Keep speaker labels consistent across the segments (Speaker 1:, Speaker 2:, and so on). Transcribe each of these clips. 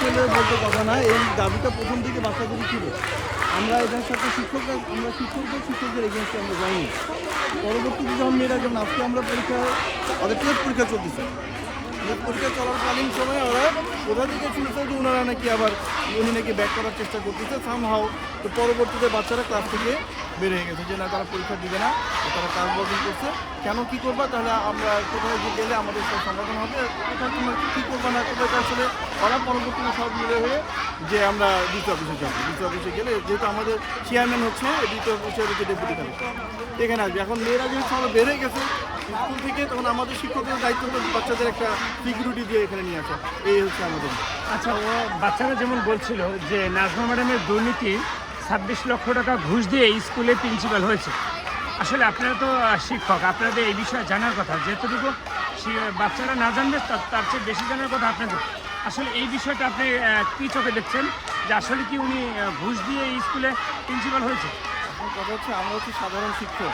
Speaker 1: আসলে বলতে কথা না, এই দাবিটা প্রথম থেকে বাচ্চাদের ছিল। আমরা এটার সাথে শিক্ষকদের এগেনস্টে আমরা যাইনি। পরবর্তীতে যখন মেয়েরা, যেমন আজকে আমরা ওদের টেস্ট পরীক্ষা চলতেছে, টেস্ট পরীক্ষা চলাকালীন সময় ওরা কোথা থেকে শুনছে যে ওনারা নাকি আবার উনি নাকি ব্যাক করার চেষ্টা করতেছে সামহাও। তো পরবর্তীতে বাচ্চারা ক্লাস থেকে বের হয়ে গেছে যে না, তারা পরীক্ষা দিবে না, তারা কাজ বর্জন করছে। কেন কী করবা, তাহলে আমরা কোথায় গেলে আমাদের সব সমাধান হবে, কোথায় তোমরা কী করবা না করবে, আসলে ওরা পরবর্তীতে সব মিলে হয়ে যে আমরা দ্বিতীয় অফিসে যাবো। দ্বিতীয় অফিসে গেলে যেহেতু আমাদের চেয়ারম্যান হচ্ছে দ্বিতীয় অফিসের হচ্ছে ডেপুটি কালেক্টর, এখানে আসবে। এখন মেয়েরা যেহেতু সব বের হয়ে গেছে স্কুল থেকে, তখন আমাদের শিক্ষকদের দায়িত্ব হলো বাচ্চাদের একটা সিকিউরিটি দিয়ে এখানে নিয়ে আসা। এই হচ্ছে আমাদের।
Speaker 2: আচ্ছা, ও বাচ্চারা যেমন বলছিল যে নাজমা ম্যাডামের দুর্নীতি 26 লক্ষ টাকা ঘুষ দিয়ে স্কুলের প্রিন্সিপাল হয়েছে। আসলে আপনারা তো শিক্ষক, আপনাদের এই বিষয়ে জানার কথা, যেহেতু বাচ্চারা না জানবে তার চেয়ে বেশি জানার কথা আপনাদের। আসলে এই বিষয়টা আপনি কী চোখে দেখছেন যে আসলে কি উনি ঘুষ দিয়ে এই স্কুলে প্রিন্সিপাল হয়েছে?
Speaker 1: এখন কথা হচ্ছে, আমরা হচ্ছে সাধারণ শিক্ষক,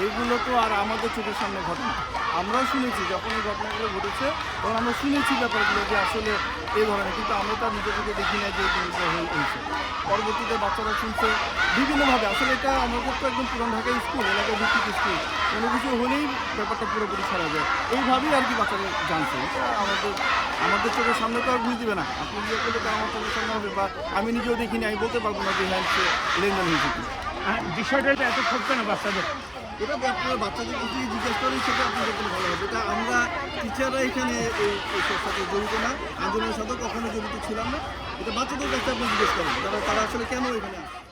Speaker 1: এইগুলো তো আর আমাদের চোখের সামনে ঘটনা। আমরাও শুনেছি যখন এই ঘটনাগুলো ঘটেছে, তখন আমরা শুনেছি ব্যাপারগুলো যে আসলে এই ধরনের, কিন্তু আমরা তো নিজে থেকে দেখি না যে এই জিনিসটা হয়েছে। পরবর্তীতে বাচ্চারা শুনছে বিভিন্নভাবে। আসলে এটা আমাদের তো একদম পুরান ঢাকা স্কুল, এলাকা ভিত্তিক স্কুল, কোনো কিছু হলেই ব্যাপারটা পুরোপুরি ছড়া যায়। এইভাবেই আর কি বাচ্চারা জানছে। এটা আমাদের চোখের সামনে তো আর বুঝ দিবে না। আপনি নিজে করলে তো আমার চোখের সামনে হবে, বা আমি নিজেও দেখিনি, আমি বলতে পারবো না যে হ্যাঁ সে লেনদেন হয়েছে কি।
Speaker 2: বিষয়টা এত ঠকবে না বাচ্চাদের?
Speaker 1: এটা আপনার বাচ্চাদের কিছু জিজ্ঞেস করেন, সেটা আপনি দেখলে ভালো হবে। এটা আমরা টিচাররা এখানে এইসব সাথে জড়িত না, আন্দোলনের সাথে কখনো জড়িত ছিলাম না। এটা বাচ্চাদের কাছে আপনি জিজ্ঞেস করেন তারা আসলে কেন এখানে আসে।